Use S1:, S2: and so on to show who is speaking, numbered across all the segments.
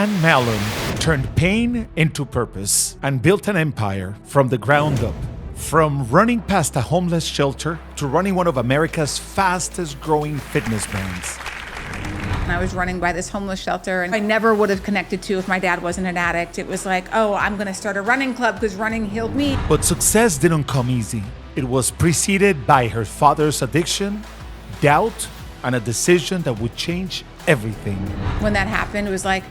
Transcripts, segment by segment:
S1: man Mahlum turned pain into purpose and built an empire from the ground up. From running past a homeless shelter to running one of America's fastest growing fitness brands.
S2: I was running by this homeless shelter and I never would have connected to if my dad wasn't an addict. It was like, oh, I'm going to start a running club because running healed me.
S1: But success didn't come easy. It was preceded by her father's addiction, doubt, and a decision that would change everything.
S2: When that happened, it was like,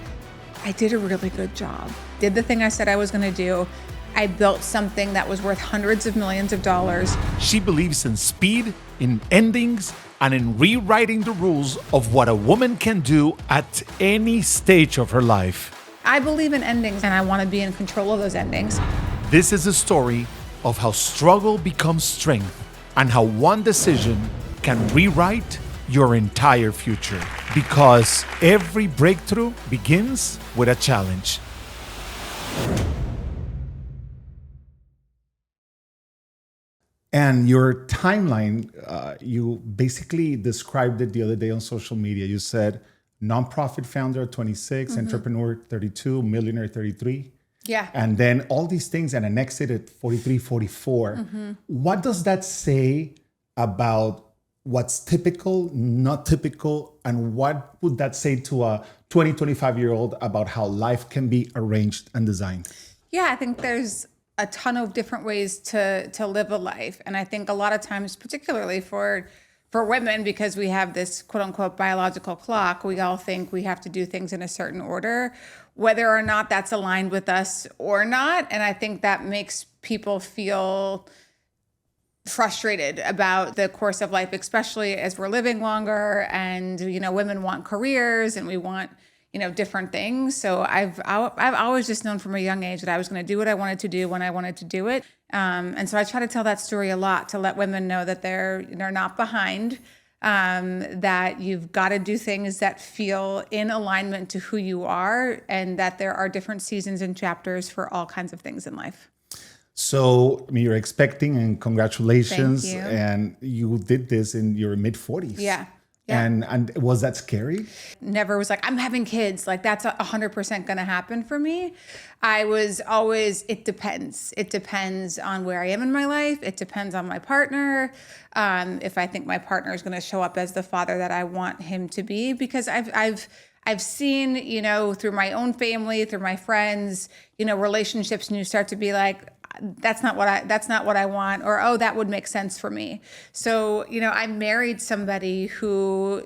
S2: I did a really good job. Did the thing I said I was going to do. I built something that was worth hundreds of millions of dollars.
S1: She believes in speed, in endings, and in rewriting the rules of what a woman can do at any stage of her life.
S2: I believe in endings and I want to be in control of those endings.
S1: This is a story of how struggle becomes strength and how one decision can rewrite your entire future. Because every breakthrough begins with a challenge. And your timeline, you basically described it the other day on social media. You said nonprofit founder at 26, entrepreneur 32, millionaire 33.
S2: Yeah.
S1: And then all these things and an exit at 43, 44. What does that say about what's typical, not typical, and what would that say to a 20, 25-year-old about how life can be arranged and designed?
S2: Yeah, I think there's a ton of different ways to live a life. And I think a lot of times, particularly for women, because we have this quote unquote biological clock, we all think we have to do things in a certain order, whether or not that's aligned with us or not. And I think that makes people feel frustrated about the course of life, especially as we're living longer and, women want careers and we want, different things. So I've always just known from a young age that I was going to do what I wanted to do when I wanted to do it. And so I try to tell that story a lot to let women know that they're not behind, that you've got to do things that feel in alignment to who you are, and that there are different seasons and chapters for all kinds of things in life.
S1: So, you're expecting, and congratulations.
S2: Thank you.
S1: And you did this in your mid-40s.
S2: Yeah.
S1: And was that scary?
S2: Never was like, I'm having kids. Like that's 100% going to happen for me. I was always, it depends. It depends on where I am in my life. It depends on my partner. If I think my partner is going to show up as the father that I want him to be, because I've seen, through my own family, through my friends, relationships, and you start to be like, that's not what I want, or, oh, that would make sense for me. So, I married somebody who,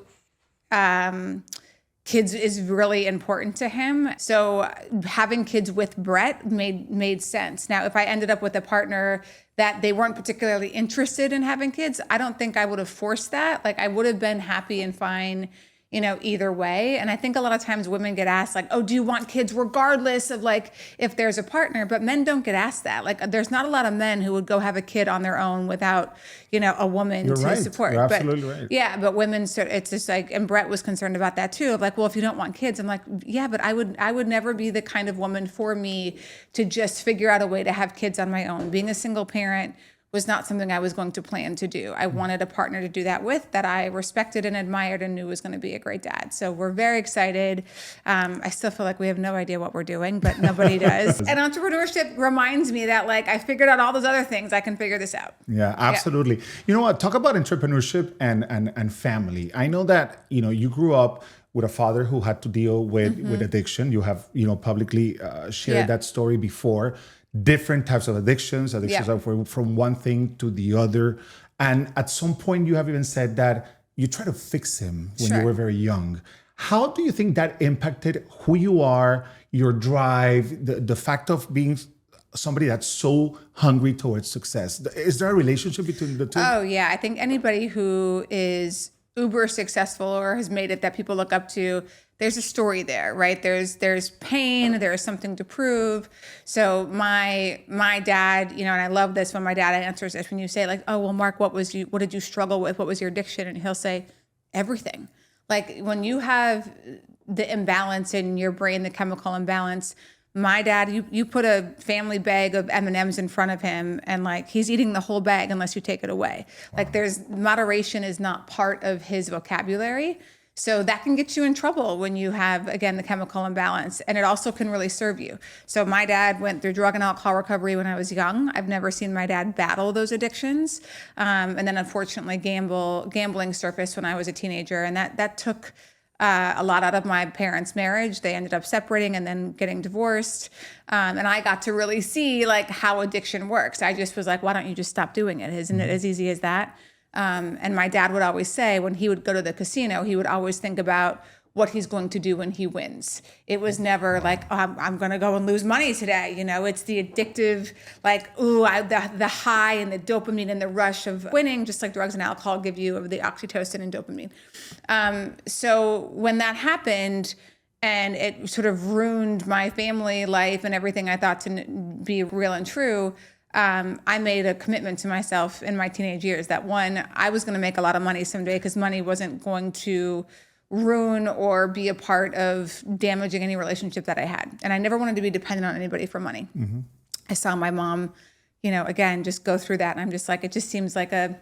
S2: kids is really important to him. So having kids with Brett made sense. Now, if I ended up with a partner that they weren't particularly interested in having kids, I don't think I would have forced that. Like I would have been happy and fine, either way. And I think a lot of times women get asked like, oh, do you want kids regardless of like if there's a partner? But men don't get asked that. Like there's not a lot of men who would go have a kid on their own without, a woman
S1: You're
S2: to
S1: right.
S2: support.
S1: You're absolutely right.
S2: Yeah, but women, so it's just like, and Brett was concerned about that too. Of like, well, if you don't want kids, I'm like, yeah, but I would never be the kind of woman for me to just figure out a way to have kids on my own. Being a single parent was not something I was going to plan to do. I wanted a partner to do that with, that I respected and admired and knew was going to be a great dad. So we're very excited. I still feel like we have no idea what we're doing, but nobody does. And entrepreneurship reminds me that like I figured out all those other things. I can figure this out.
S1: Yeah, absolutely. Yeah. You know what? Talk about entrepreneurship and family. I know that, you grew up with a father who had to deal with addiction. You have, publicly shared that story before. Different types of addictions are from one thing to the other. And at some point you have even said that you tried to fix him when you were very young. How do you think that impacted who you are, your drive, the fact of being somebody that's so hungry towards success? Is there a relationship between the two?
S2: Oh yeah, I think anybody who is uber successful or has made it that people look up to, there's a story there, right? There's pain, there's something to prove. So my dad, and I love this when my dad answers this, when you say like, oh, well, Mark, what did you struggle with? What was your addiction? And he'll say, everything. Like when you have the imbalance in your brain, the chemical imbalance, my dad, you put a family bag of M&Ms in front of him and like he's eating the whole bag unless you take it away. Wow. Like moderation is not part of his vocabulary. So that can get you in trouble when you have, again, the chemical imbalance, and it also can really serve you. So my dad went through drug and alcohol recovery when I was young. I've never seen my dad battle those addictions. And then unfortunately gambling surfaced when I was a teenager, and that took a lot out of my parents' marriage. They ended up separating and then getting divorced. And I got to really see like how addiction works. I just was like, why don't you just stop doing it? Isn't it as easy as that? And my dad would always say when he would go to the casino, he would always think about what he's going to do when he wins. It was never like, oh, I'm going to go and lose money today. You know, it's the addictive, like, the high and the dopamine and the rush of winning, just like drugs and alcohol give you, of the oxytocin and dopamine. So when that happened, and it sort of ruined my family life and everything I thought to be real and true, I made a commitment to myself in my teenage years that, one, I was going to make a lot of money someday, because money wasn't going to ruin or be a part of damaging any relationship that I had. And I never wanted to be dependent on anybody for money. Mm-hmm. I saw my mom, again, just go through that. And I'm just like, it just seems like a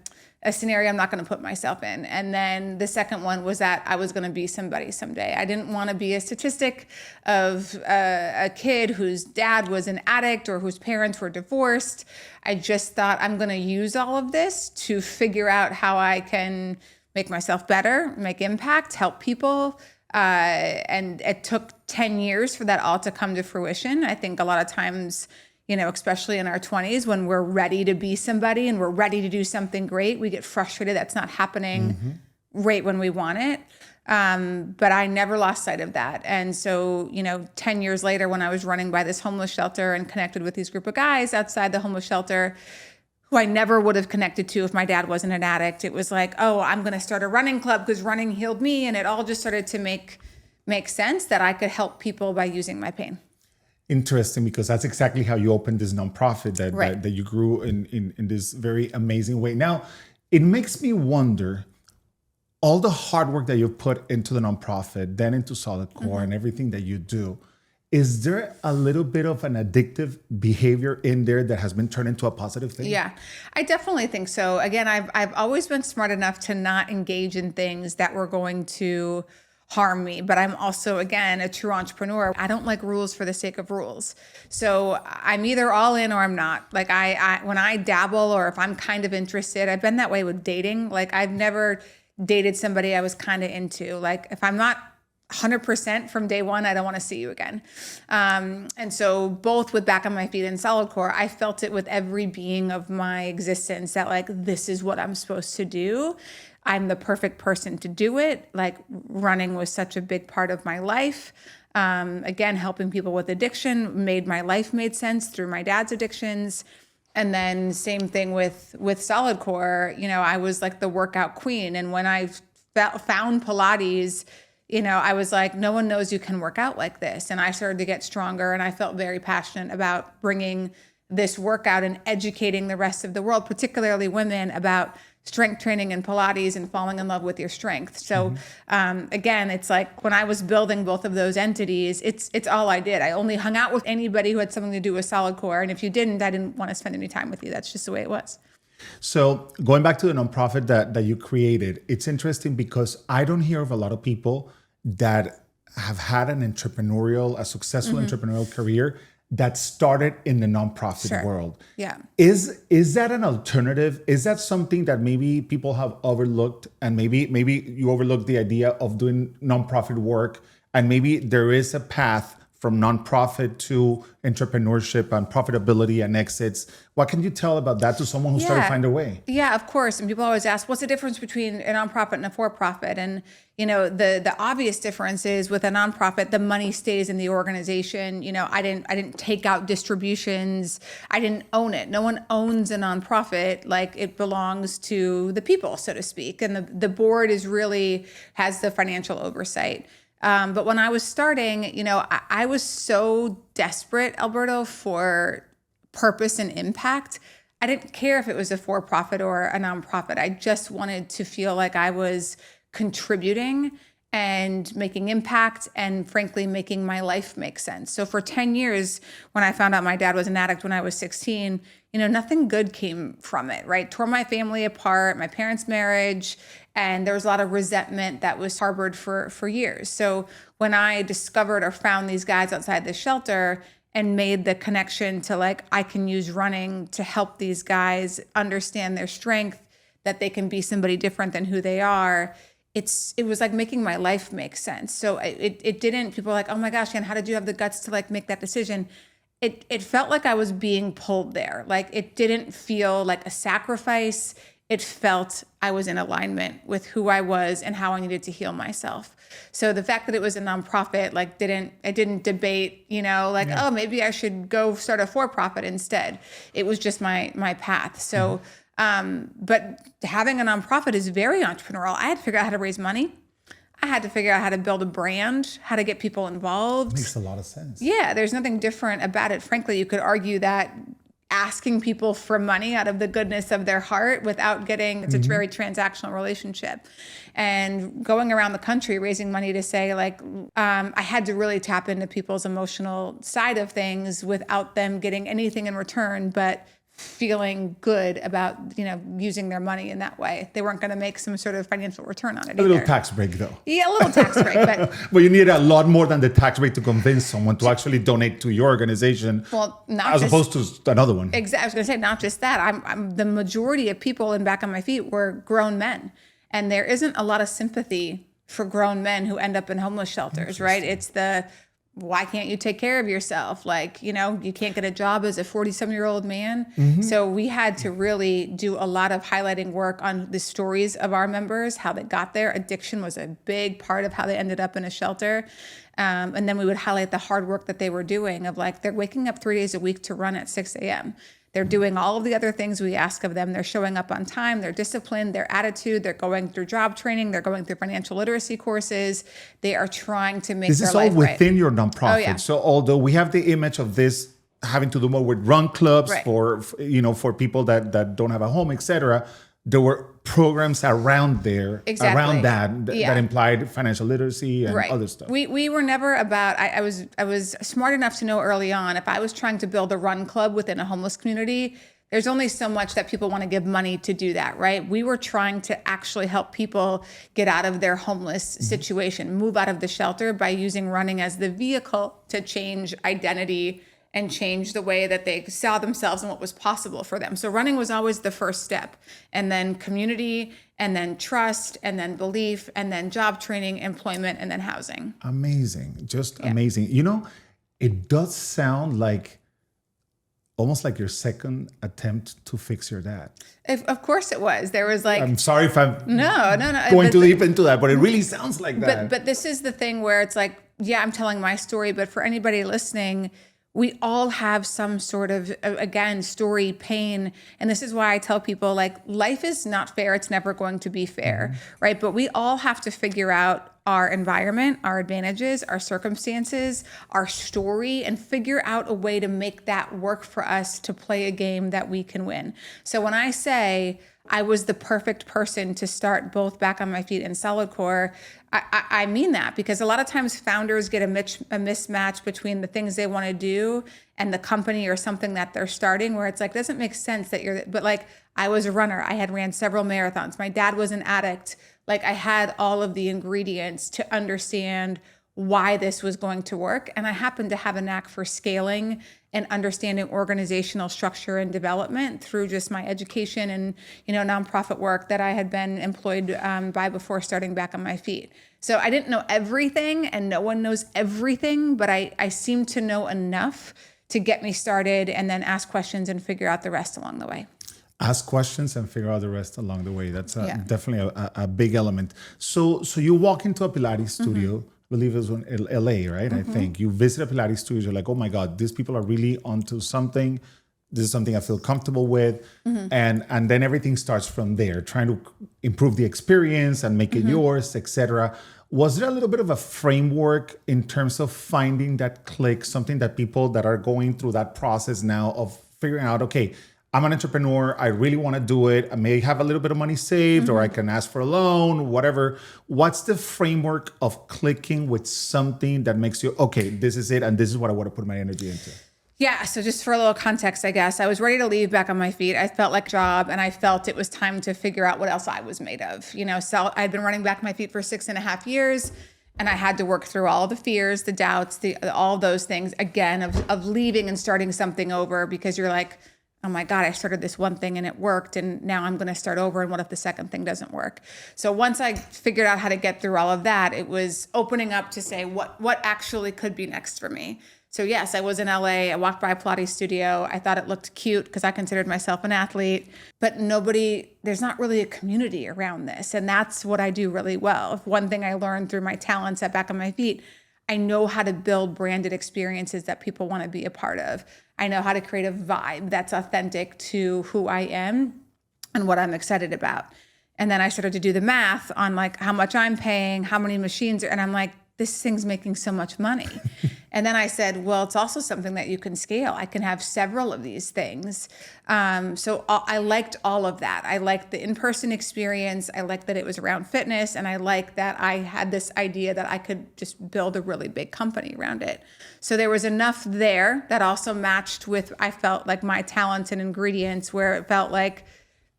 S2: scenario I'm not going to put myself in. And then the second one was that I was going to be somebody someday. I didn't want to be a statistic of a kid whose dad was an addict or whose parents were divorced. I just thought, I'm going to use all of this to figure out how I can make myself better, make impact, help people. And it took 10 years for that all to come to fruition. I think a lot of times, especially in our 20s, when we're ready to be somebody and we're ready to do something great, we get frustrated that's not happening right when we want it. But I never lost sight of that. And so, 10 years later, when I was running by this homeless shelter and connected with these group of guys outside the homeless shelter, who I never would have connected to if my dad wasn't an addict, it was like, oh, I'm going to start a running club because running healed me. And it all just started to make sense that I could help people by using my pain.
S1: Interesting, because that's exactly how you opened this nonprofit that you grew in this very amazing way. Now, it makes me wonder, all the hard work that you've put into the nonprofit, then into Solidcore and everything that you do, is there a little bit of an addictive behavior in there that has been turned into a positive thing?
S2: Yeah, I definitely think so. Again, I've always been smart enough to not engage in things that were going to harm me, but I'm also, again, a true entrepreneur. I don't like rules for the sake of rules. So I'm either all in or I'm not. Like I when I dabble, or if I'm kind of interested, I've been that way with dating. Like I've never dated somebody I was kind of into. Like if I'm not 100% from day one, I don't want to see you again. And so both with Back on My Feet and Solidcore, I felt it with every being of my existence that like, this is what I'm supposed to do. I'm the perfect person to do it. Like running was such a big part of my life. Again, helping people with addiction made my life made sense through my dad's addictions. And then same thing with Solidcore, I was like the workout queen. And when I found Pilates, I was like, no one knows you can work out like this. And I started to get stronger, and I felt very passionate about bringing this workout and educating the rest of the world, particularly women, about strength training and Pilates and falling in love with your strength. So again, it's like when I was building both of those entities, it's all I did. I only hung out with anybody who had something to do with Solidcore. And if you didn't, I didn't want to spend any time with you. That's just the way it was.
S1: So going back to the nonprofit that you created, it's interesting because I don't hear of a lot of people that have had a successful entrepreneurial career that started in the nonprofit world.
S2: Yeah.
S1: Is that an alternative? Is that something that maybe people have overlooked, and maybe you overlooked the idea of doing nonprofit work, and maybe there is a path from nonprofit to entrepreneurship and profitability and exits? What can you tell about that to someone who's trying to find a way?
S2: Yeah, of course. And people always ask, what's the difference between a nonprofit and a for-profit? And, the obvious difference is with a nonprofit, the money stays in the organization. I didn't take out distributions. I didn't own it. No one owns a nonprofit. Like it belongs to the people, so to speak. And the board has the financial oversight. But when I was starting, I was so desperate, Alberto, for purpose and impact. I didn't care if it was a for-profit or a nonprofit. I just wanted to feel like I was contributing. and making impact and frankly making my life make sense. So for 10 years, when I found out my dad was an addict when I was 16, nothing good came from it, right? Tore my family apart, my parents' marriage, and there was a lot of resentment that was harbored for years. So when I discovered or found these guys outside the shelter and made the connection to like, I can use running to help these guys understand their strength, that they can be somebody different than who they are, it was like making my life make sense. So it didn't, people were like, oh my gosh, Ann, how did you have the guts to like make that decision? It felt like I was being pulled there. Like it didn't feel like a sacrifice. It felt I was in alignment with who I was and how I needed to heal myself. So the fact that it was a nonprofit, like I didn't debate, oh, maybe I should go start a for-profit instead. It was just my path. So, but having a nonprofit is very entrepreneurial. I had to figure out how to raise money. I had to figure out how to build a brand, how to get people involved.
S1: Makes a lot of sense.
S2: Yeah, there's nothing different about it. Frankly, you could argue that asking people for money out of the goodness of their heart without getting, it's a very transactional relationship. And going around the country raising money to say like, I had to really tap into people's emotional side of things without them getting anything in return, but feeling good about, using their money in that way. They weren't going to make some sort of financial return on it either.
S1: A little tax break though.
S2: Yeah, a little tax break. But
S1: well, you need a lot more than the tax break to convince someone to actually donate to your organization.
S2: Well,
S1: opposed to another one.
S2: Exactly. I was going to say, not just that. I'm the majority of people in Back on My Feet were grown men. And there isn't a lot of sympathy for grown men who end up in homeless shelters, right? It's why can't you take care of yourself? Like, you can't get a job as a 47-year-old man. So we had to really do a lot of highlighting work on the stories of our members, how they got there. Addiction was a big part of how they ended up in a shelter. And then we would highlight the hard work that they were doing of like, they're waking up 3 days a week to run at 6 a.m. They're doing all of the other things we ask of them. They're showing up on time. They're disciplined. Their attitude. They're going through job training. They're going through financial literacy courses. They are trying to make their life right.
S1: This is all within your nonprofit.
S2: Oh, yeah.
S1: So although we have the image of this having to do more with run clubs
S2: Right.
S1: for people that don't have a home, etc., there were programs around there,
S2: Exactly.
S1: around that
S2: Yeah.
S1: that implied financial literacy and other stuff.
S2: We were never about, I was smart enough to know early on, if I was trying to build a run club within a homeless community, there's only so much that people want to give money to do that, right? We were trying to actually help people get out of their homeless situation, move out of the shelter by using running as the vehicle to change identity and change the way that they saw themselves and what was possible for them. So running was always the first step, and then community, and then trust, and then belief, and then job training, employment, and then housing.
S1: Amazing. Just amazing. It does sound like almost like your second attempt to fix your dad.
S2: Of course it was. There was like...
S1: I'm sorry if I'm
S2: No.
S1: going too deep into that, but it really sounds like that.
S2: But this is the thing where it's like, yeah, I'm telling my story, but for anybody listening, we all have some sort of, again, story, pain. And this is why I tell people, like, life is not fair. It's never going to be fair, right? But we all have to figure out our environment, our advantages, our circumstances, our story, and figure out a way to make that work for us to play a game that we can win. So when I say I was the perfect person to start both Back on My Feet and Solidcore, I mean that, because a lot of times founders get a mismatch between the things they want to do and the company or something that they're starting, where it's like, doesn't make sense that but like, I was a runner. I had ran several marathons. My dad was an addict. Like, I had all of the ingredients to understand why this was going to work. And I happened to have a knack for scaling and understanding organizational structure and development through just my education and, nonprofit work that I had been employed by before starting Back on My Feet. So I didn't know everything, and no one knows everything, but I seemed to know enough to get me started, and then ask questions and figure out the rest along the way.
S1: Ask questions and figure out the rest along the way. That's definitely a big element. So you walk into a Pilates studio, I believe it was in LA, right? I think you visit a Pilates studio, you're like, oh my God, these people are really onto something. This is something I feel comfortable with. And then everything starts from there, trying to improve the experience and make it yours, etc. Was there a little bit of a framework in terms of finding that click, something that people that are going through that process now of figuring out, okay, I'm an entrepreneur. I really want to do it. I may have a little bit of money saved, or I can ask for a loan, whatever. What's the framework of clicking with something that makes you, okay, this is it, and this is what I want to put my energy into?
S2: Yeah. So just for a little context, I guess, I was ready to leave back on my feet. I felt like a job, and I felt it was time to figure out what else I was made of. So I'd been running back on my feet for 6.5 years, and I had to work through all the fears, the doubts, all those things again of leaving and starting something over, because you're like, oh my God, I started this one thing and it worked, and now I'm going to start over. And what if the second thing doesn't work? So once I figured out how to get through all of that, it was opening up to say what actually could be next for me. So yes, I was in LA. I walked by a Pilates studio. I thought it looked cute because I considered myself an athlete, but there's not really a community around this. And that's what I do really well. One thing I learned through my talents at Back on My Feet, I know how to build branded experiences that people want to be a part of. I know how to create a vibe that's authentic to who I am and what I'm excited about. And then I started to do the math on like how much I'm paying, how many machines, and I'm like, this thing's making so much money. And then I said, well, it's also something that you can scale. I can have several of these things. So I liked all of that. I liked the in-person experience. I liked that it was around fitness. And I liked that I had this idea that I could just build a really big company around it. So there was enough there that also matched with, I felt like, my talents and ingredients, where it felt like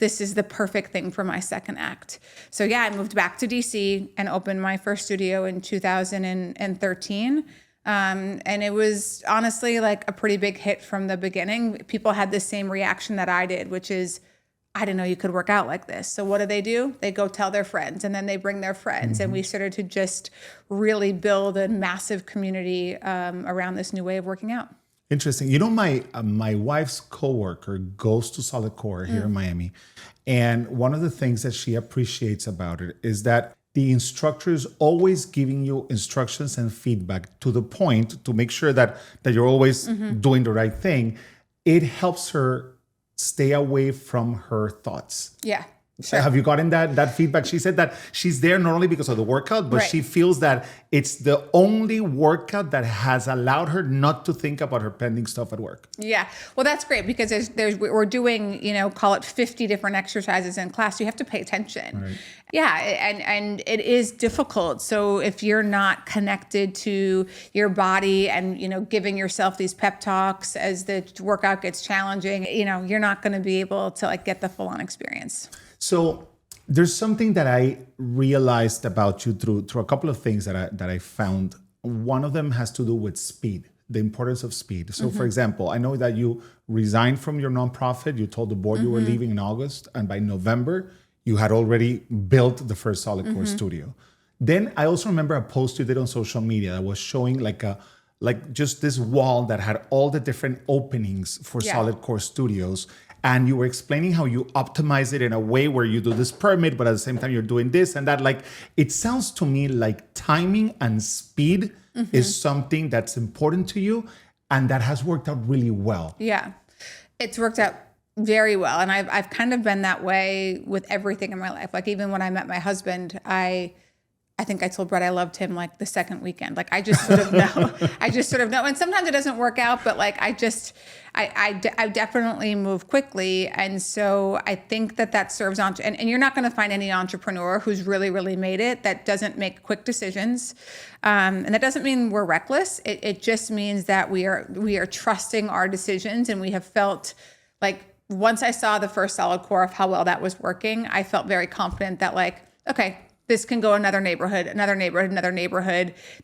S2: this is the perfect thing for my second act. So yeah, I moved back to DC and opened my first studio in 2013. And it was honestly like a pretty big hit from the beginning. People had the same reaction that I did, which is, I didn't know you could work out like this. So what do? They go tell their friends, and then they bring their friends. And we started to just really build a massive community around this new way of working out.
S1: Interesting. My wife's coworker goes to Solidcore here in Miami. And one of the things that she appreciates about it is that the instructor is always giving you instructions and feedback to the point to make sure that you're always doing the right thing. It helps her stay away from her thoughts.
S2: Yeah. Sure.
S1: Have you gotten that feedback? She said that she's there not only because of the workout, but she feels that it's the only workout that has allowed her not to think about her pending stuff at work.
S2: Yeah. Well, that's great, because we're doing, call it 50 different exercises in class. You have to pay attention. Right. Yeah. And it is difficult. So if you're not connected to your body and, giving yourself these pep talks as the workout gets challenging, you're not going to be able to like get the full on experience.
S1: So there's something that I realized about you through a couple of things that I found. One of them has to do with speed, the importance of speed. So for example, I know that you resigned from your nonprofit. You told the board you were leaving in August, and by November, you had already built the first Solidcore studio. Then I also remember a post you did on social media that was showing like just this wall that had all the different openings for Solidcore studios. And you were explaining how you optimize it in a way where you do this permit, but at the same time, you're doing this and that. Like, it sounds to me like timing and speed is something that's important to you, and that has worked out really well.
S2: Yeah, it's worked out very well. And I've kind of been that way with everything in my life. Like, even when I met my husband, I think I told Brett I loved him like the second weekend. Like, I just sort of know. And sometimes it doesn't work out, but like, I definitely move quickly. And so I think that serves on, and you're not going to find any entrepreneur who's really, really made it that doesn't make quick decisions. And that doesn't mean we're reckless. It just means that we are trusting our decisions. And we have felt like, once I saw the first Solidcore of how well that was working, I felt very confident that like, okay, this can go another neighborhood.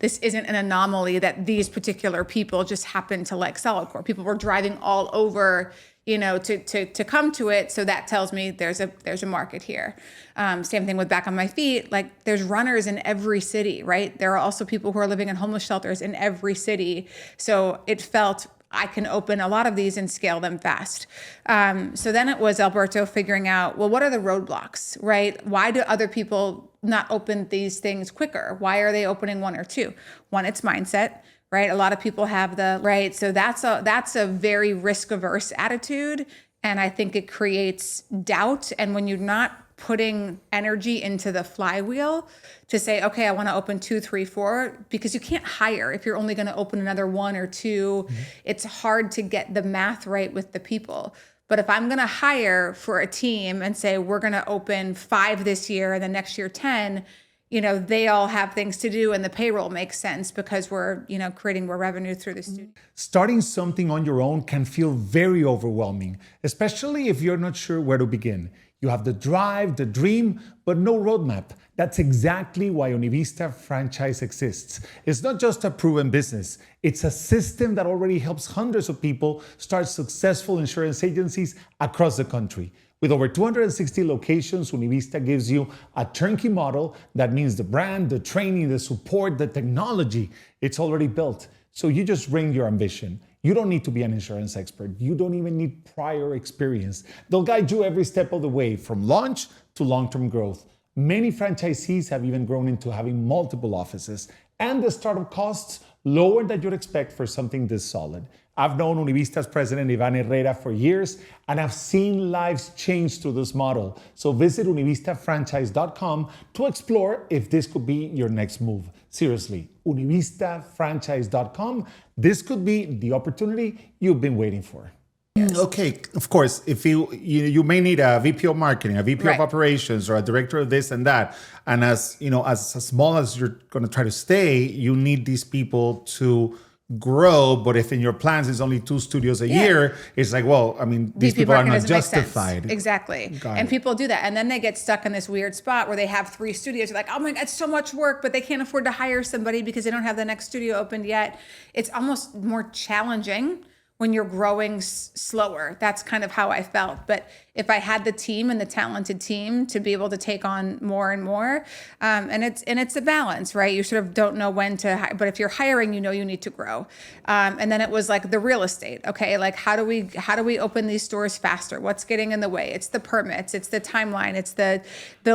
S2: This isn't an anomaly that these particular people just happen to like Solidcore. People were driving all over, to come to it. So that tells me there's a market here. Same thing with Back on My Feet. Like, there's runners in every city, right? There are also people who are living in homeless shelters in every city. So it felt I can open a lot of these and scale them fast. So then it was Alberto figuring out, well, what are the roadblocks, right? Why do other people not open these things quicker? Why are they opening one or two? One, it's mindset, right? A lot of people have right. So that's a very risk averse attitude. And I think it creates doubt. And when you're not putting energy into the flywheel to say, okay, I want to open 2, 3, 4, because you can't hire if you're only going to open another 1 or 2. It's hard to get the math right with the people. But if I'm going to hire for a team and say, we're going to open 5 this year and then next year 10, they all have things to do and the payroll makes sense because we're, creating more revenue through the studio.
S1: Starting something on your own can feel very overwhelming, especially if you're not sure where to begin. You have the drive, the dream, but no roadmap. That's exactly why Univista Franchise exists. It's not just a proven business. It's a system that already helps hundreds of people start successful insurance agencies across the country. With over 260 locations, Univista gives you a turnkey model. That means the brand, the training, the support, the technology, it's already built. So you just bring your ambition. You don't need to be an insurance expert. You don't even need prior experience. They'll guide you every step of the way, from launch to long-term growth. Many franchisees have even grown into having multiple offices, and the startup costs lower than you'd expect for something this solid. I've known Univista's president, Ivan Herrera, for years, and I've seen lives change through this model. So visit univistafranchise.com to explore if this could be your next move. Seriously, univistafranchise.com. This could be the opportunity you've been waiting for.
S2: Yes.
S1: Okay, of course, if you may need a VP of marketing, a VP of operations, or a director of this and that. And as small as you're going to try to stay, you need these people to grow. But if in your plans is only 2 studios a year, it's like, well, I mean, these people are not justified.
S2: Exactly. And people do that. And then they get stuck in this weird spot where they have 3 studios. They're like, oh my God, it's so much work, but they can't afford to hire somebody because they don't have the next studio opened yet. It's almost more challenging when you're growing slower. That's kind of how I felt. But if I had the team and the talented team to be able to take on more and more, and it's a balance, right? You sort of don't know when to hire, but if you're hiring, you need to grow. And then it was like the real estate. Okay, like how do we open these stores faster? What's getting in the way? It's the permits, it's the timeline, it's the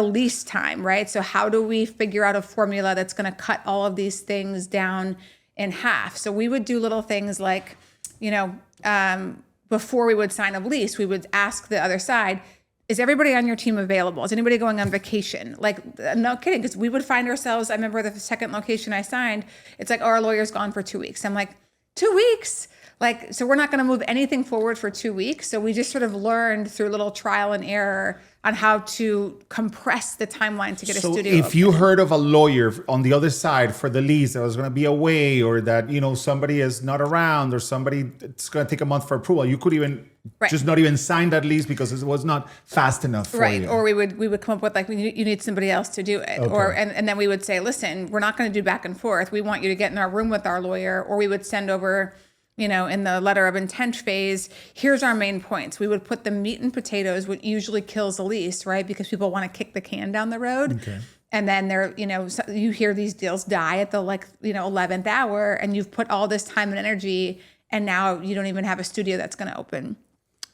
S2: lease time, right? So how do we figure out a formula that's going to cut all of these things down in half? So we would do little things like, before we would sign a lease, we would ask the other side, is everybody on your team available? Is anybody going on vacation? Like, no kidding, because we would find ourselves, I remember the second location I signed, it's like, oh, our lawyer's gone for 2 weeks. I'm like, 2 weeks? Like, so we're not going to move anything forward for 2 weeks. So we just sort of learned through little trial and error on how to compress the timeline to get a studio.
S1: So if you heard of a lawyer on the other side for the lease that was going to be away, or that, somebody is not around, or somebody it's going to take a month for approval, you could even just not even sign that lease because it was not fast enough for you.
S2: Or we would come up with like, you need somebody else to do it. Okay. And then we would say, listen, we're not going to do back and forth. We want you to get in our room with our lawyer, or we would send over, in the letter of intent phase, here's our main points. We would put the meat and potatoes, what usually kills a lease, right? Because people want to kick the can down the road. Okay. And then you hear these deals die at the 11th hour, and you've put all this time and energy, and now you don't even have a studio that's going to open.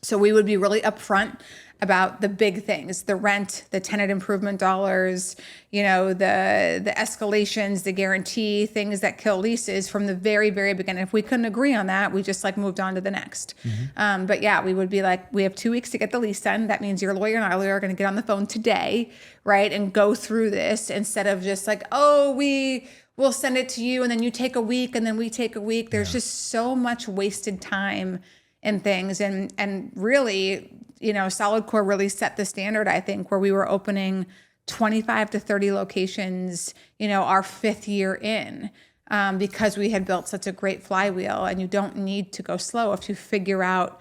S2: So we would be really upfront about the big things, the rent, the tenant improvement dollars, the escalations, the guarantee, things that kill leases from the very, very beginning. If we couldn't agree on that, we just moved on to the next. Mm-hmm. But yeah, we would be like, we have 2 weeks to get the lease done. That means your lawyer and our lawyer are going to get on the phone today, right? And go through this instead of just like, oh, we'll send it to you and then you take a week and then we take a week. There's just so much wasted time and things. And really, Solidcore really set the standard, I think, where we were opening 25 to 30 locations, our 5th year in, because we had built such a great flywheel. And you don't need to go slow if you figure out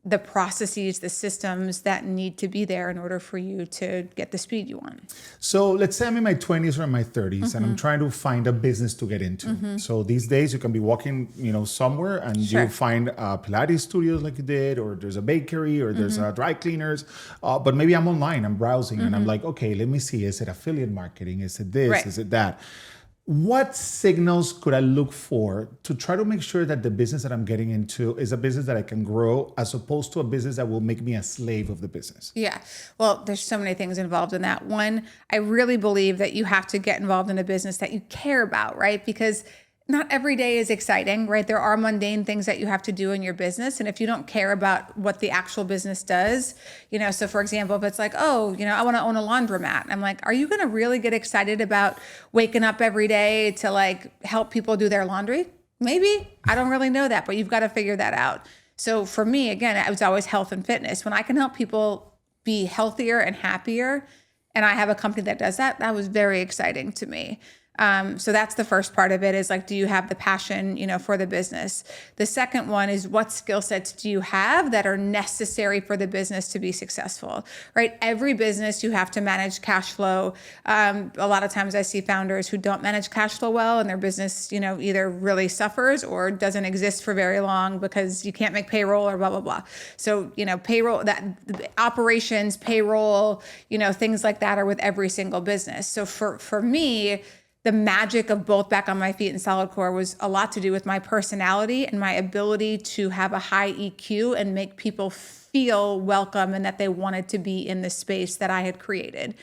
S2: the processes, the systems that need to be there in order for you to get the speed you want.
S1: So let's say I'm in my 20s or in my 30s, and I'm trying to find a business to get into. So these days you can be walking, somewhere and you find Pilates studios like you did, or there's a bakery, or there's dry cleaners. But maybe I'm online, I'm browsing, and I'm like, okay, let me see. Is it affiliate marketing? Is it this? Is it that? What signals could I look for to try to make sure that the business that I'm getting into is a business that I can grow, as opposed to a business that will make me a slave of the business?
S2: Yeah. Well, there's so many things involved in that. One, I really believe that you have to get involved in a business that you care about, right? Because not every day is exciting, right? There are mundane things that you have to do in your business. And if you don't care about what the actual business does, so for example, if it's like, oh, I want to own a laundromat. I'm like, are you going to really get excited about waking up every day to help people do their laundry? Maybe. I don't really know that, but you've got to figure that out. So for me, again, it was always health and fitness. When I can help people be healthier and happier, and I have a company that does that, that was very exciting to me. So that's the first part of it, is like, do you have the passion, for the business? The second one is, what skill sets do you have that are necessary for the business to be successful, right? Every business, you have to manage cash flow. A lot of times I see founders who don't manage cash flow well, and their business, either really suffers or doesn't exist for very long because you can't make payroll or blah, blah, blah. So, payroll, that operations, payroll, things like that are with every single business. So for me, the magic of both Back on My Feet and Solidcore was a lot to do with my personality and my ability to have a high EQ and make people feel welcome and that they wanted to be in the space that I had created.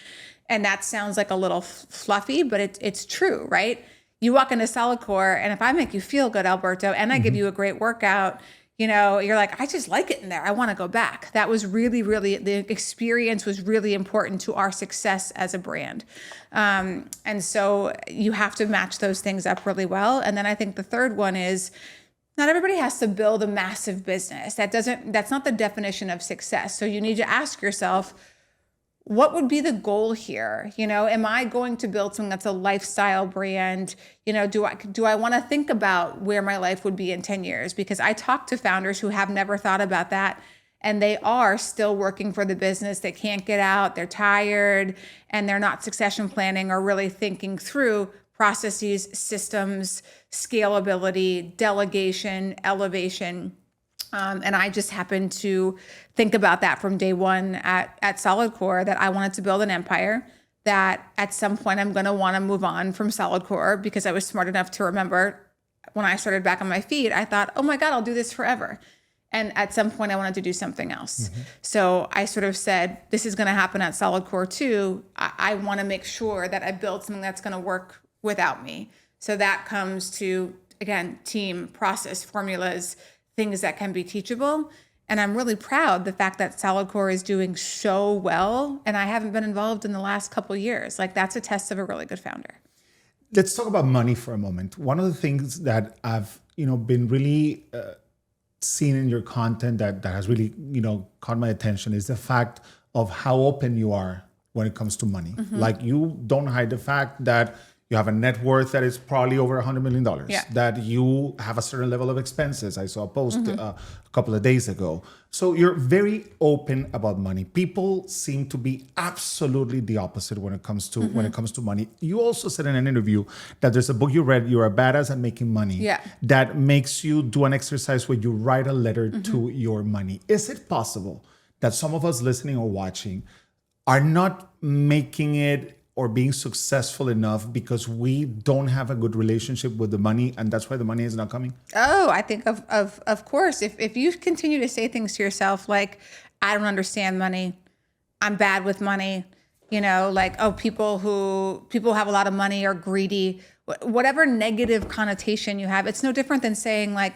S2: And that sounds like a little fluffy, but it's true, right? You walk into Solidcore, and if I make you feel good, Alberto, and I give you a great workout, you're like, I just like it in there. I want to go back. That was really, really, the experience was really important to our success as a brand. And so you have to match those things up really well. And then I think the third one is, not everybody has to build a massive business. That's not the definition of success. So you need to ask yourself, what would be the goal here? Am I going to build something that's a lifestyle brand? Do I want to think about where my life would be in 10 years? Because I talk to founders who have never thought about that, and they are still working for the business. They can't get out, they're tired, and they're not succession planning or really thinking through processes, systems, scalability, delegation, elevation. And I just happened to think about that from day one at Solidcore, that I wanted to build an empire, that at some point I'm going to want to move on from Solidcore, because I was smart enough to remember when I started Back on My Feet, I thought, oh my God, I'll do this forever. And at some point I wanted to do something else. So I sort of said, this is going to happen at Solidcore too. I want to make sure that I build something that's going to work without me. So that comes to, again, team, process, formulas, things that can be teachable. And I'm really proud the fact that Solidcore is doing so well, and I haven't been involved in the last couple of years. Like, that's a test of a really good founder.
S1: Let's talk about money for a moment. One of the things that I've been really seen in your content that has really caught my attention is the fact of how open you are when it comes to money. Like, you don't hide the fact that you have a net worth that is probably over $100 million, that you have a certain level of expenses. I saw a post a couple of days ago. So you're very open about money. People seem to be absolutely the opposite when it comes to money. You also said in an interview that there's a book you read, You're a Badass at Making Money, that makes you do an exercise where you write a letter to your money. Is it possible that some of us listening or watching are not making it or being successful enough because we don't have a good relationship with the money, and that's why the money is not coming?
S2: Oh, I think of course, if you continue to say things to yourself like, I don't understand money, I'm bad with money, like, oh, people who have a lot of money are greedy, whatever negative connotation you have, it's no different than saying like,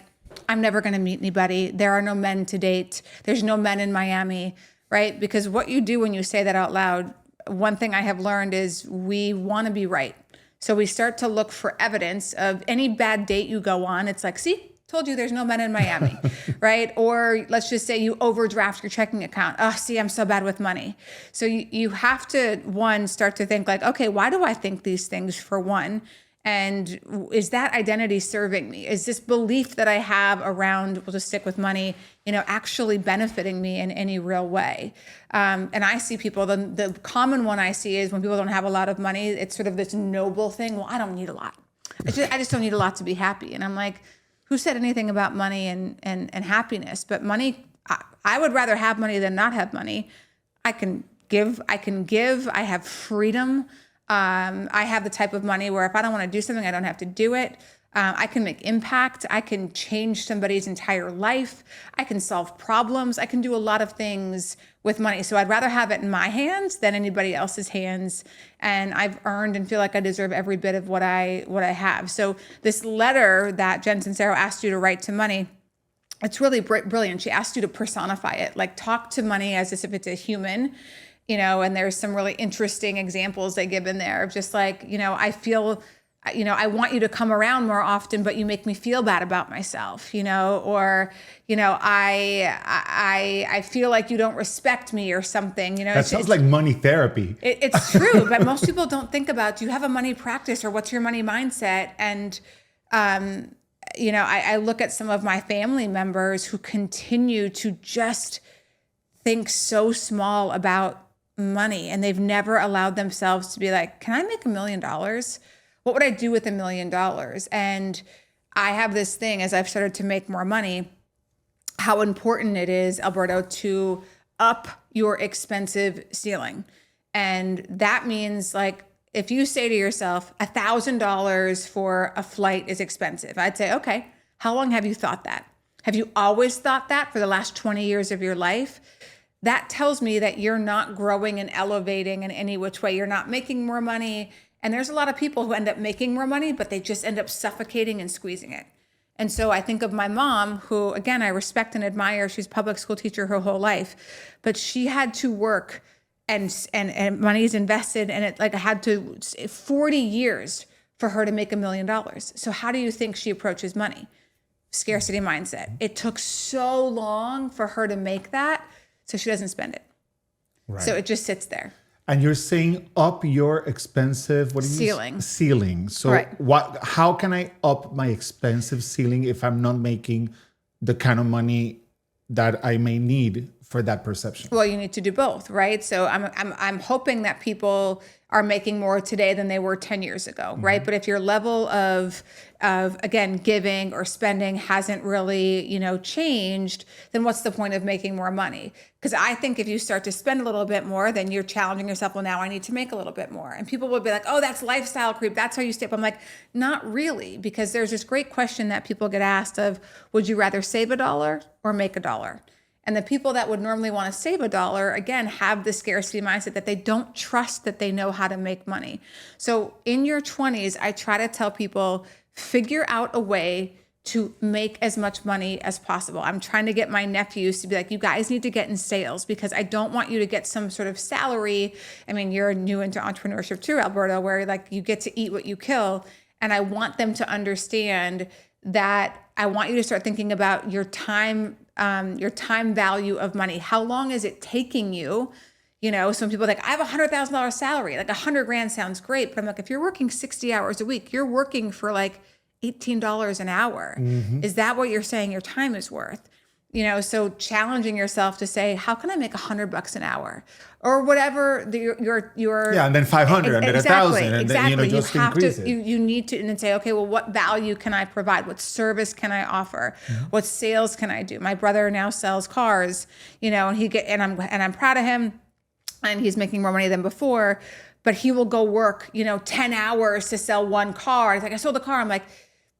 S2: I'm never going to meet anybody. There are no men to date. There's no men in Miami, right? Because what you do when you say that out loud, one thing I have learned is we want to be right. So we start to look for evidence of any bad date you go on. It's like, see, told you there's no men in Miami, right? Or let's just say you overdraft your checking account. Oh, see, I'm so bad with money. So you have to, one, start to think like, okay, why do I think these things, for one? And is that identity serving me? Is this belief that I have around, we'll just stick with money, actually benefiting me in any real way? And I see people, the common one I see is when people don't have a lot of money, it's sort of this noble thing. Well, I don't need a lot. I just don't need a lot to be happy. And I'm like, who said anything about money and happiness? But money, I would rather have money than not have money. I can give, I have freedom. I have the type of money where if I don't want to do something, I don't have to do it. I can make impact. I can change somebody's entire life. I can solve problems. I can do a lot of things with money. So I'd rather have it in my hands than anybody else's hands. And I've earned and feel like I deserve every bit of what I have. So this letter that Jen Sincero asked you to write to money, it's really brilliant. She asked you to personify it, like talk to money as if it's a human. And there's some really interesting examples they give in there of just like, I feel I want you to come around more often, but you make me feel bad about myself, or, I feel like you don't respect me or something,
S1: That sounds like money therapy.
S2: It's true, but most people don't think about, do you have a money practice or what's your money mindset? And, I look at some of my family members who continue to just think so small about money, and they've never allowed themselves to be like, can I make $1 million? What would I do with $1 million? And I have this thing, as I've started to make more money, how important it is, Alberto, to up your expensive ceiling. And that means, like, if you say to yourself, $1,000 for a flight is expensive, I'd say, okay, how long have you thought that? Have you always thought that for the last 20 years of your life? That tells me that you're not growing and elevating in any which way. You're not making more money. And there's a lot of people who end up making more money, but they just end up suffocating and squeezing it. And so I think of my mom, who, again, I respect and admire. She's a public school teacher her whole life, but she had to work and money is invested, and it had to 40 years for her to make $1 million. So how do you think she approaches money? Scarcity mindset. It took so long for her to make that, so she doesn't spend it. Right. So it just sits there.
S1: And you're saying up your expensive
S2: ceiling.
S1: Ceiling. So
S2: right.
S1: How can I up my expensive ceiling if I'm not making the kind of money that I may need for that perception?
S2: Well, you need to do both, right? So I'm hoping that people are making more today than they were 10 years ago, right? But if your level of again, giving or spending hasn't really, changed, then what's the point of making more money? Because I think if you start to spend a little bit more, then you're challenging yourself, well, now I need to make a little bit more. And people will be like, oh, that's lifestyle creep. That's how you stay up. I'm like, not really, because there's this great question that people get asked of, would you rather save $1 or make $1? And the people that would normally want to save $1, again, have the scarcity mindset that they don't trust that they know how to make money. So in your 20s, I try to tell people, figure out a way to make as much money as possible. I'm trying to get my nephews to be like, you guys need to get in sales, because I don't want you to get some sort of salary. I mean, you're new into entrepreneurship too, Alberto, where you get to eat what you kill. And I want them to understand that I want you to start thinking about your time value of money. How long is it taking you? Some people are like, I have $100,000 salary. Like $100,000 sounds great. But I'm like, if you're working 60 hours a week, you're working for like $18 an hour. Mm-hmm. Is that what you're saying your time is worth? So challenging yourself to say, how can I make $100 an hour or whatever your
S1: and then 500 and then 1,000 and then just increase it.
S2: You need to, and then say, okay, well, what value can I provide? What service can I offer? Mm-hmm. What sales can I do? My brother now sells cars, and I'm proud of him, and he's making more money than before, but he will go work, 10 hours to sell one car. It's like, I sold the car. I'm like,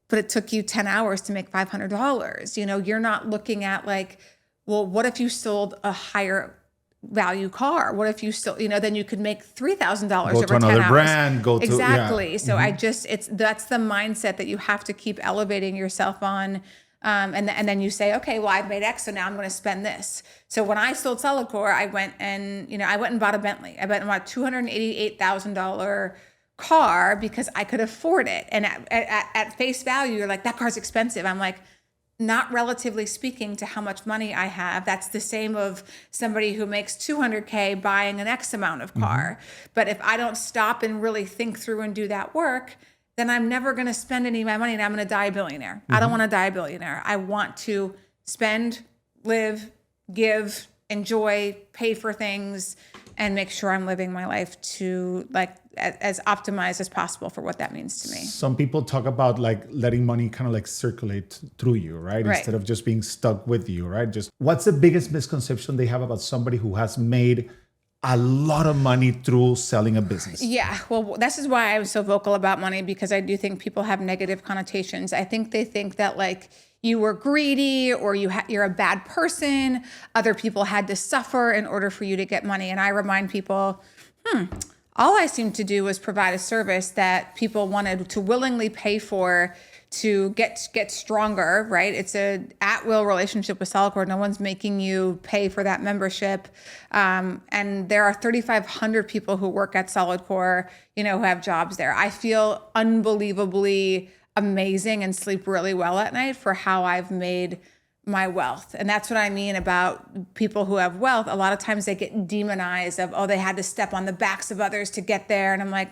S2: but it took you 10 hours to make $500. You're not looking at like, well, what if you sold a higher value car? What if you still, then you could make $3,000 over 10 hours. Go to another brand, exactly. So that's the mindset that you have to keep elevating yourself on. And then you say, okay, well, I've made X, so now I'm going to spend this. So when I sold Solidcore, I went and bought a Bentley. I went and bought a $288,000 car because I could afford it. And at face value, you're like, that car's expensive. I'm like, not relatively speaking to how much money I have. That's the same of somebody who makes $200K buying an X amount of car. Mm-hmm. But if I don't stop and really think through and do that work, then I'm never going to spend any of my money and I'm going to die a billionaire. Mm-hmm. I don't want to die a billionaire. I want to spend, live, give, enjoy, pay for things, and make sure I'm living my life to as optimized as possible for what that means to me.
S1: Some people talk about like letting money kind of like circulate through you, right? Instead of just being stuck with you, right? Just what's the biggest misconception they have about somebody who has made a lot of money through selling a business?
S2: Yeah, well, this is why I'm so vocal about money, because I do think people have negative connotations. I think they think that like you were greedy or you're a bad person. Other people had to suffer in order for you to get money. And I remind people, all I seemed to do was provide a service that people wanted to willingly pay for to get stronger, right? It's a at-will relationship with Solidcore. No one's making you pay for that membership. And there are 3,500 people who work at Solidcore, who have jobs there. I feel unbelievably amazing and sleep really well at night for how I've made my wealth. And that's what I mean about people who have wealth. A lot of times they get demonized of, they had to step on the backs of others to get there. And I'm like,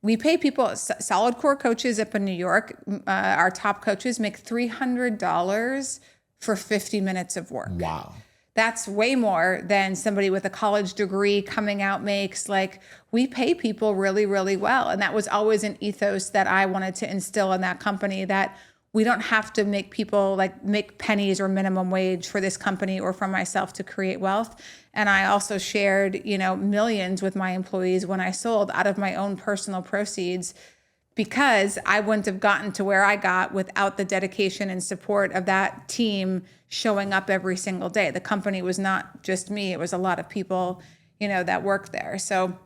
S2: we pay people, Solidcore coaches up in New York, our top coaches make $300 for 50 minutes of work.
S1: Wow.
S2: That's way more than somebody with a college degree coming out makes. Like, we pay people really, really well. And that was always an ethos that I wanted to instill in that company, that we don't have to make people make pennies or minimum wage for this company or for myself to create wealth. And I also shared, millions with my employees when I sold out of my own personal proceeds, because I wouldn't have gotten to where I got without the dedication and support of that team showing up every single day. The company was not just me. It was a lot of people, that worked there. So,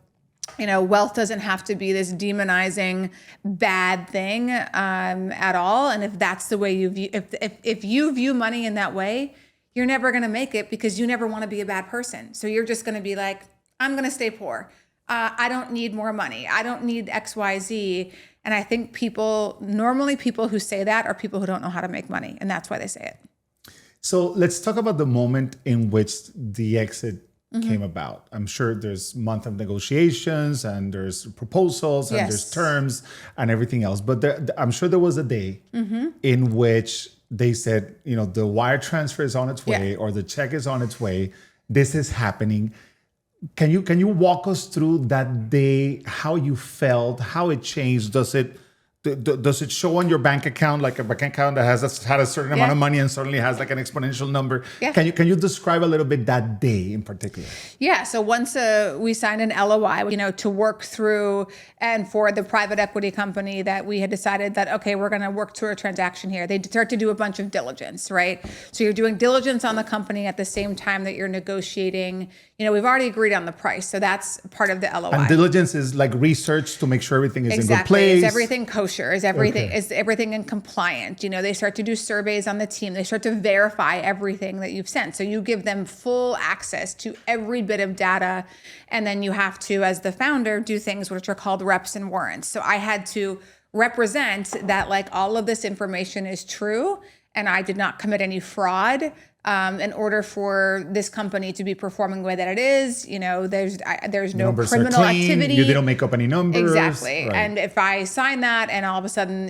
S2: wealth doesn't have to be this demonizing bad thing at all. And if that's the way you view, if you view money in that way, you're never going to make it, because you never want to be a bad person. So you're just going to be like, I'm going to stay poor. I don't need more money. I don't need X, Y, Z. And I think people who say that are people who don't know how to make money. And that's why they say it.
S1: So let's talk about the moment in which the exit came about. I'm sure there's month of negotiations and there's proposals and there's terms and everything else. But I'm sure there was a day in which they said, the wire transfer is on its way, or the check is on its way. This is happening. Can you walk us through that day, how you felt, how it changed? Does it show on your bank account, like a bank account that had a certain amount of money and suddenly has like an exponential number? Yeah. Can you describe a little bit that day in particular? Yeah.
S2: So once we signed an LOI, to work through, and for the private equity company that we had decided that, okay, we're going to work through a transaction here. They start to do a bunch of diligence, right? So you're doing diligence on the company at the same time that you're negotiating. We've already agreed on the price. So that's part of the LOI.
S1: And diligence is like research to make sure everything is in good place.
S2: Is everything kosher? Is everything in compliant? They start to do surveys on the team. They start to verify everything that you've sent. So you give them full access to every bit of data. And then you have to, as the founder, do things which are called reps and warrants. So I had to represent that all of this information is true and I did not commit any fraud. In order for this company to be performing the way that it is, there's no criminal activity.
S1: You didn't make up any numbers.
S2: Exactly. Right. And if I sign that and all of a sudden,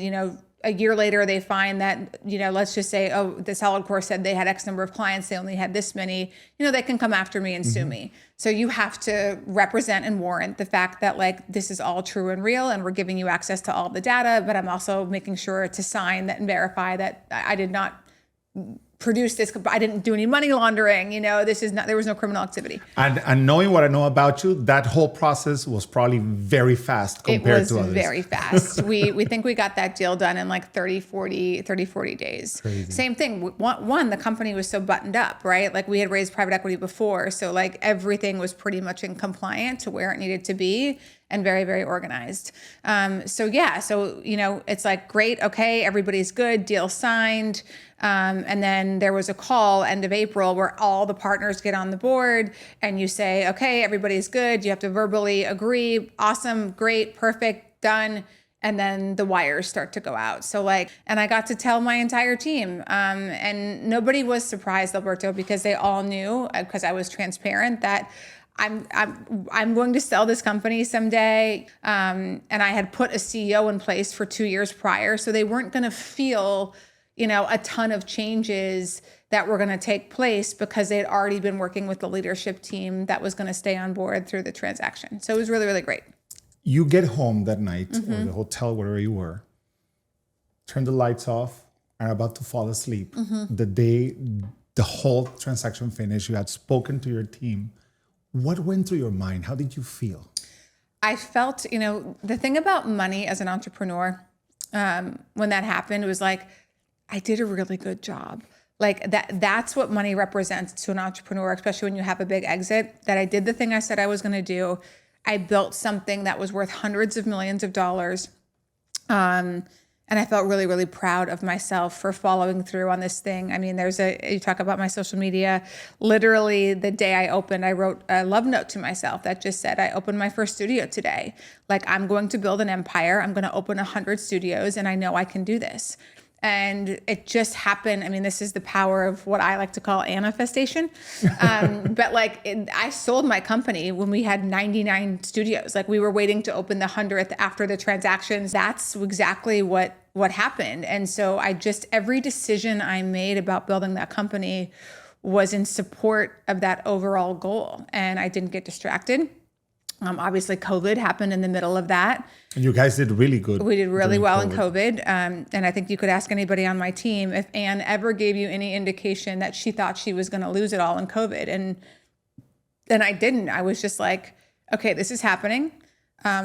S2: a year later they find that, let's just say, the Solidcore said they had X number of clients, they only had this many, they can come after me and sue me. So you have to represent and warrant the fact that this is all true and real, and we're giving you access to all the data, but I'm also making sure to sign that and verify that I did not produce this. I didn't do any money laundering. There was no criminal activity.
S1: And knowing what I know about you, that whole process was probably very fast compared to others.
S2: It was very fast. We think we got that deal done in 30, 40 days. Crazy. Same thing. One, the company was so buttoned up, right? We had raised private equity before. So everything was pretty much in compliant to where it needed to be, and very, very organized. So it's great. Okay. Everybody's good. Deal signed. And then there was a call end of April where all the partners get on the board and you say, okay, everybody's good. You have to verbally agree. Awesome. Great. Perfect. Done. And then the wires start to go out. So and I got to tell my entire team, and nobody was surprised, Alberto, because they all knew, because I was transparent, that I'm going to sell this company someday. And I had put a CEO in place for 2 years prior. So they weren't going to feel, a ton of changes that were going to take place, because they had already been working with the leadership team that was going to stay on board through the transaction. So it was really, really great.
S1: You get home that night, or the hotel, wherever you were, turn the lights off, and are about to fall asleep. The day the whole transaction finished, you had spoken to your team. What went through your mind? How did you feel?
S2: I felt, the thing about money as an entrepreneur, when that happened, it was I did a really good job. That's what money represents to an entrepreneur, especially when you have a big exit, that I did the thing I said I was going to do. I built something that was worth hundreds of millions of dollars. And I felt really, really proud of myself for following through on this thing. I mean, you talk about my social media. Literally the day I opened, I wrote a love note to myself that just said, I opened my first studio today. Like, I'm going to build an empire. I'm going to open 100 studios, and I know I can do this. And it just happened. I mean, this is the power of what I like to call manifestation. But I sold my company when we had 99 studios. Like, we were waiting to open the 100th after the transactions. That's exactly what happened. And so every decision I made about building that company was in support of that overall goal. And I didn't get distracted. Obviously, COVID happened in the middle of that.
S1: And you guys did really good.
S2: We did really well in COVID. And I think you could ask anybody on my team if Anne ever gave you any indication that she thought she was going to lose it all in COVID. And I didn't. I was just like, okay, this is happening.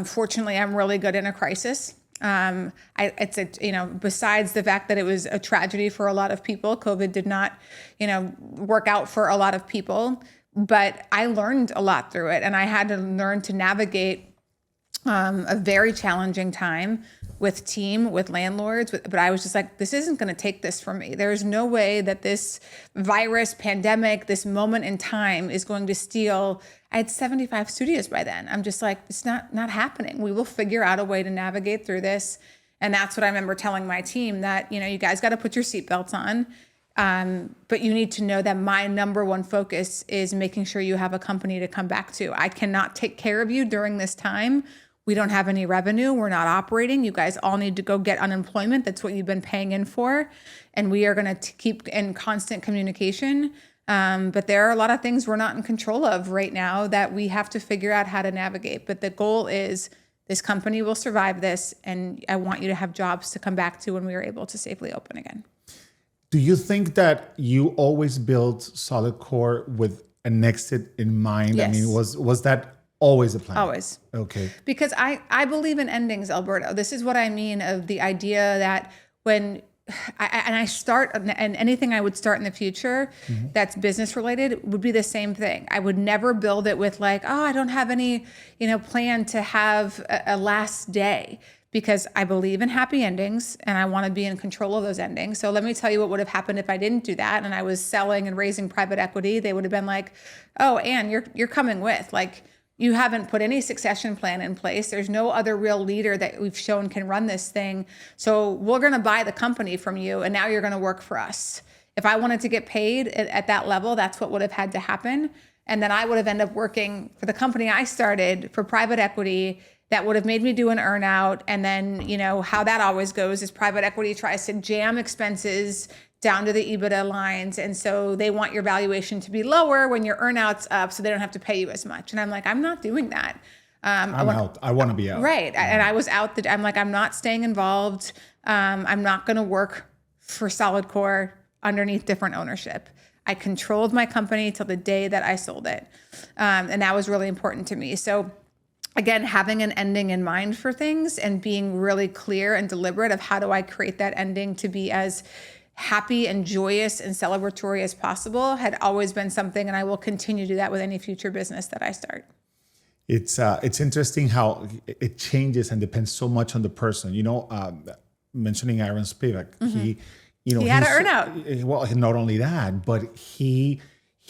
S2: Fortunately, I'm really good in a crisis. Besides the fact that it was a tragedy for a lot of people, COVID did not, work out for a lot of people. But I learned a lot through it, and I had to learn to navigate a very challenging time with team, with landlords. But I was just like, this isn't going to take this from me. There's no way that this virus, pandemic, this moment in time is going to steal. I had 75 studios by then. I'm just like, it's not happening. We will figure out a way to navigate through this. And that's what I remember telling my team, that, you guys got to put your seatbelts on. But you need to know that my number one focus is making sure you have a company to come back to. I cannot take care of you during this time. We don't have any revenue. We're not operating. You guys all need to go get unemployment. That's what you've been paying in for. And we are going to keep in constant communication. But there are a lot of things we're not in control of right now that we have to figure out how to navigate. But the goal is this company will survive this. And I want you to have jobs to come back to when we are able to safely open again.
S1: Do you think that you always built Solidcore with an exit in mind?
S2: Yes.
S1: I mean, was that always a plan?
S2: Always.
S1: Okay.
S2: Because I believe in endings, Alberto. This is what I mean of the idea that when I start, and anything I would start in the future that's business related would be the same thing. I would never build it with like, oh, I don't have any, plan to have a last day. Because I believe in happy endings and I want to be in control of those endings. So let me tell you what would have happened if I didn't do that and I was selling and raising private equity. They would have been like, oh, Anne, you're coming with. Like, you haven't put any succession plan in place. There's no other real leader that we've shown can run this thing. So we're going to buy the company from you and now you're going to work for us. If I wanted to get paid at that level, that's what would have had to happen. And then I would have ended up working for the company I started for private equity. That would have made me do an earnout. And then, how that always goes is private equity tries to jam expenses down to the EBITDA lines. And so they want your valuation to be lower when your earnout's up so they don't have to pay you as much. And I'm like, I'm not doing that.
S1: I'm out. I want to be out.
S2: Right. Yeah. And I was out. I'm like, I'm not staying involved. I'm not going to work for Solidcore underneath different ownership. I controlled my company till the day that I sold it. And that was really important to me. So again, having an ending in mind for things and being really clear and deliberate of how do I create that ending to be as happy and joyous and celebratory as possible had always been something, and I will continue to do that with any future business that I start.
S1: It's interesting how it changes and depends so much on the person. Mentioning Aaron Spivak, he
S2: had an earnout.
S1: Well, not only that, but he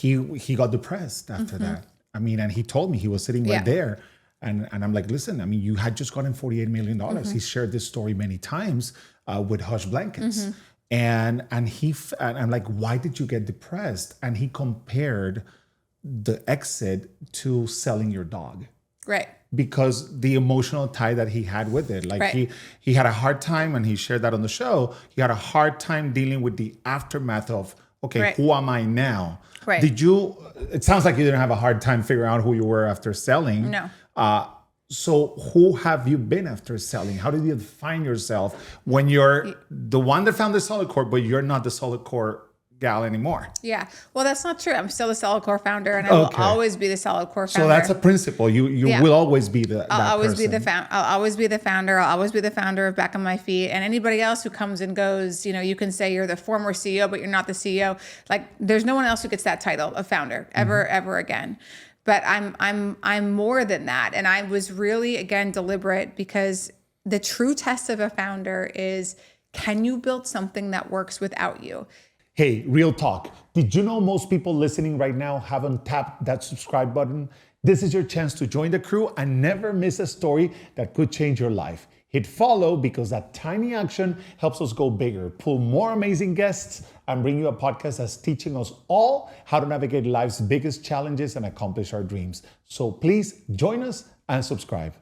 S1: got depressed after that. I mean, and he told me, he was sitting right there. And I'm like, listen, I mean, you had just gotten $48 million. He shared this story many times with Hush Blankets. And I'm like, why did you get depressed? And he compared the exit to selling your dog.
S2: Right.
S1: Because the emotional tie that he had with it. Like he had a hard time, and he shared that on the show. He had a hard time dealing with the aftermath of, okay, who am I now? Right. It sounds like you didn't have a hard time figuring out who you were after selling.
S2: No.
S1: So who have you been after selling? How did you define yourself when you're the one that founded Solidcore, but you're not the Solidcore gal anymore?
S2: Yeah. Well, that's not true. I'm still the Solidcore founder, and I will always be the Solidcore founder.
S1: So that's a principle. You will always be
S2: I'll always be the founder. I'll always be the founder of Back on My Feet. And anybody else who comes and goes, you can say you're the former CEO, but you're not the CEO. Like, there's no one else who gets that title of founder ever again. But I'm more than that. And I was really, again, deliberate because the true test of a founder is, can you build something that works without you?
S1: Hey, real talk. Did you know most people listening right now haven't tapped that subscribe button? This is your chance to join the crew and never miss a story that could change your life. Hit follow because that tiny action helps us go bigger, pull more amazing guests, and bring you a podcast that's teaching us all how to navigate life's biggest challenges and accomplish our dreams. So please join us and subscribe.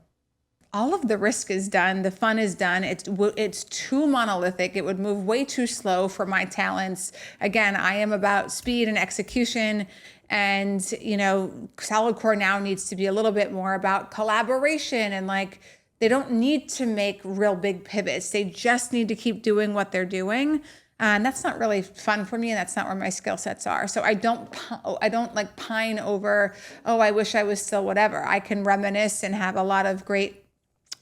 S2: All of the risk is done. The fun is done. It's too monolithic. It would move way too slow for my talents. Again, I am about speed and execution. And, Solidcore now needs to be a little bit more about collaboration, and like, they don't need to make real big pivots. They just need to keep doing what they're doing. And that's not really fun for me. And that's not where my skill sets are. So I don't like pine over, oh, I wish I was still whatever. I can reminisce and have a lot of great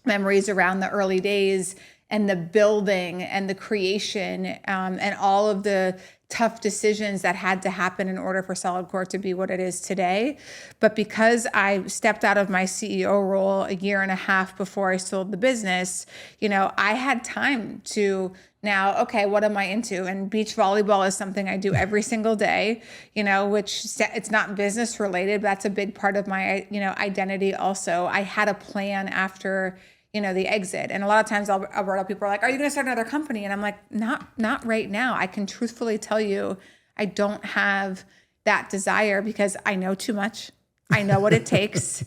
S2: memories around the early days and the building and the creation, and all of the tough decisions that had to happen in order for Solidcore to be what it is today. But because I stepped out of my CEO role a year and a half before I sold the business, I had time to now, okay, what am I into? And beach volleyball is something I do every single day, which it's not business related, but that's a big part of my, identity also. I had a plan after the exit. And a lot of times Alberto, people are like, are you going to start another company? And I'm like, not right now. I can truthfully tell you, I don't have that desire because I know too much. I know what it takes.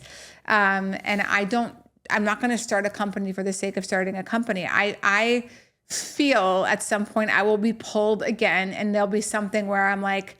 S2: And I'm not going to start a company for the sake of starting a company. I feel at some point I will be pulled again, and there'll be something where I'm like,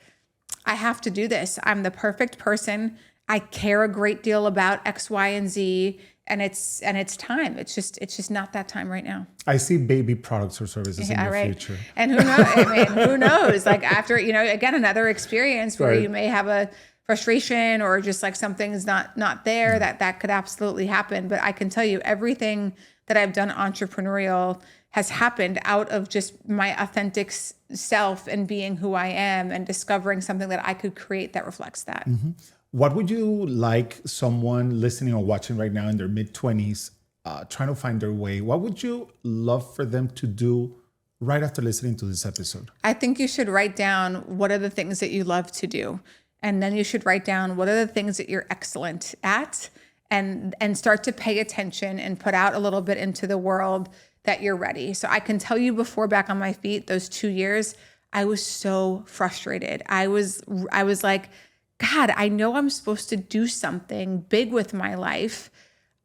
S2: I have to do this. I'm the perfect person. I care a great deal about X, Y, and Z. And it's time. It's just not that time right now.
S1: I see baby products or services in your future.
S2: And who knows? Who knows? Like after, again, another experience where you may have a frustration or just like something's not there, that could absolutely happen. But I can tell you, everything that I've done entrepreneurial has happened out of just my authentic self and being who I am and discovering something that I could create that reflects that.
S1: Mm-hmm. What would you like someone listening or watching right now in their mid-20s, trying to find their way? What would you love for them to do right after listening to this episode?
S2: I think you should write down what are the things that you love to do. And then you should write down what are the things that you're excellent at, and start to pay attention and put out a little bit into the world that you're ready. So I can tell you, before back on my feet, those 2 years, I was so frustrated. I was like, God, I know I'm supposed to do something big with my life.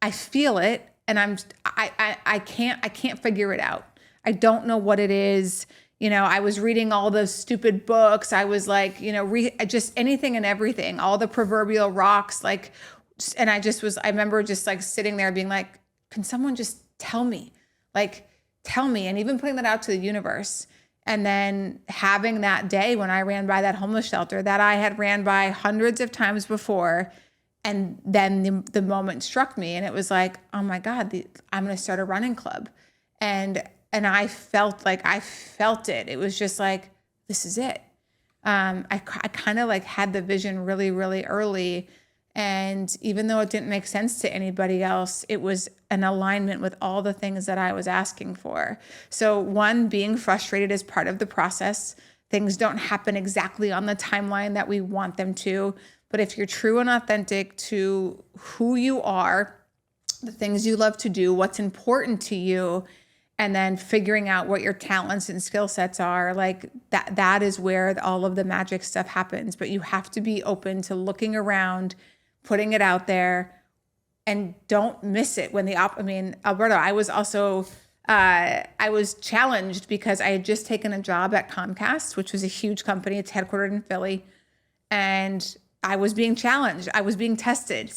S2: I feel it, and I can't figure it out. I don't know what it is. I was reading all those stupid books. I was like, just anything and everything, all the proverbial rocks, like, and I remember just like sitting there being like, can someone just tell me? Like, tell me, and even putting that out to the universe. And then having that day when I ran by that homeless shelter that I had ran by hundreds of times before. And then the moment struck me, and it was like, oh my God, I'm going to start a running club. And I felt it. It was just like, this is it. I kind of like had the vision really, really early. And even though it didn't make sense to anybody else, it was an alignment with all the things that I was asking for. So one, being frustrated is part of the process. Things don't happen exactly on the timeline that we want them to. But if you're true and authentic to who you are, the things you love to do, what's important to you, and then figuring out what your talents and skill sets are, like that is where all of the magic stuff happens. But you have to be open to looking around, putting it out there, and don't miss it when Alberto, I was also, I was challenged because I had just taken a job at Comcast, which was a huge company. It's headquartered in Philly. And I was being challenged. I was being tested,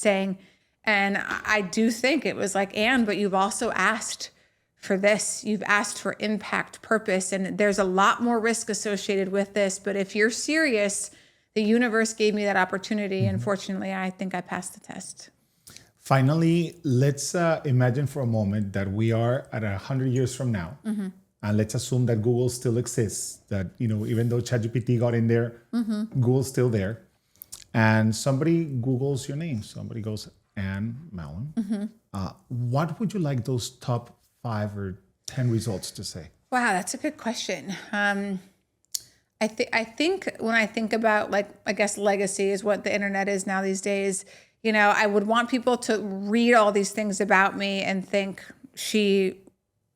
S2: and I do think it was like, but you've also asked for this. You've asked for impact, purpose, and there's a lot more risk associated with this. But if you're serious, the universe gave me that opportunity. And fortunately, I think I passed the test.
S1: Finally, let's imagine for a moment that we are at 100 years from now. Mm-hmm. And let's assume that Google still exists, that, even though ChatGPT got in there, Google's still there. And somebody Googles your name. Somebody goes, Anne Mahlum. Mm-hmm. What would you like those top 5 or 10 results to say?
S2: Wow, that's a good question. I think when I think about, like, I guess legacy is what the internet is now these days. You know, I would want people to read all these things about me and think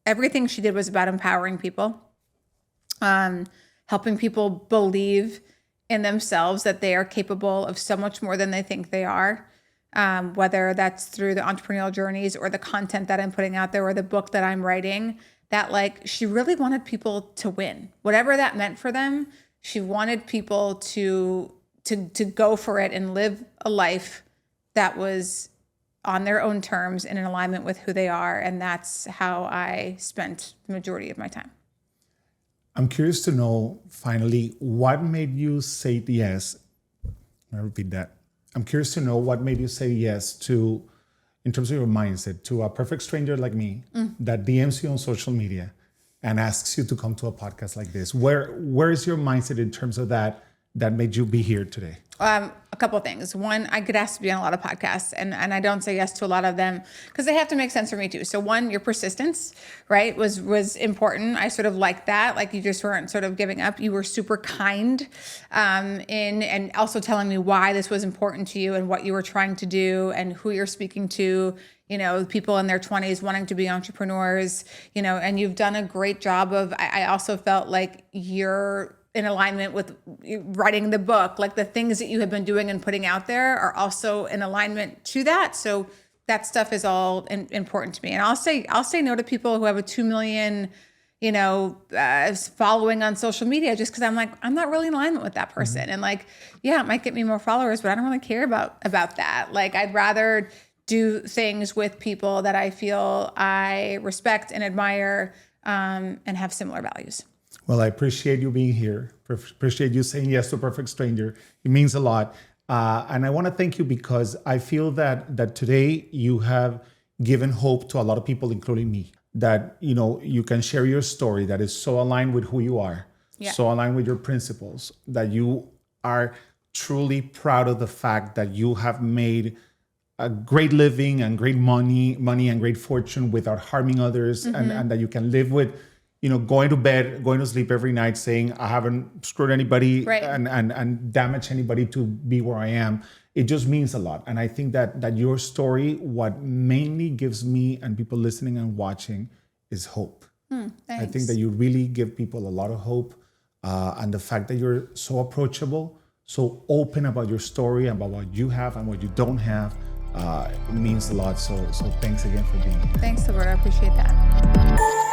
S2: everything she did was about empowering people, helping people believe in themselves, that they are capable of so much more than they think they are. Whether that's through the entrepreneurial journeys or the content that I'm putting out there or the book that I'm writing, that, like, she really wanted people to win, whatever that meant for them. She wanted people to go for it and live a life that was on their own terms and in alignment with who they are. And that's how I spent the majority of my time.
S1: I'm curious to know, finally, what made you say yes? I repeat that. I'm curious to know what made you say yes to, in terms of your mindset, to a perfect stranger like me that DMs you on social media and asks you to come to a podcast like this. Where is your mindset in terms of that made you be here today?
S2: A couple of things. One, I get asked to be on a lot of podcasts, and I don't say yes to a lot of them because they have to make sense for me too. So one, your persistence, right, was important. I sort of like that. Like, you just weren't sort of giving up. You were super kind and also telling me why this was important to you and what you were trying to do and who you're speaking to. You know, people in their 20s wanting to be entrepreneurs, you know, and you've done a great job of, I also felt like you're in alignment with writing the book, like the things that you have been doing and putting out there are also in alignment to that. So that stuff is all important to me. And I'll say no to people who have a 2 million, following on social media, just because I'm like, I'm not really in alignment with that person. And like, yeah, it might get me more followers, but I don't really care about that. Like, I'd rather do things with people that I feel I respect and admire, and have similar values.
S1: Well, I appreciate you being here. Appreciate you saying yes to a perfect stranger. It means a lot. And I want to thank you because I feel that today you have given hope to a lot of people, including me, that, you can share your story that is so aligned with who you are, so aligned with your principles, that you are truly proud of the fact that you have made a great living and great money and great fortune without harming others, and that you can live with, going to bed, going to sleep every night saying, I haven't screwed anybody and damaged anybody to be where I am. It just means a lot. And I think that your story, what mainly gives me and people listening and watching is hope. I think that you really give people a lot of hope. And the fact that you're so approachable, so open about your story, about what you have and what you don't have, it means a lot. So thanks again for being here.
S2: Thanks, Alberto. I appreciate that.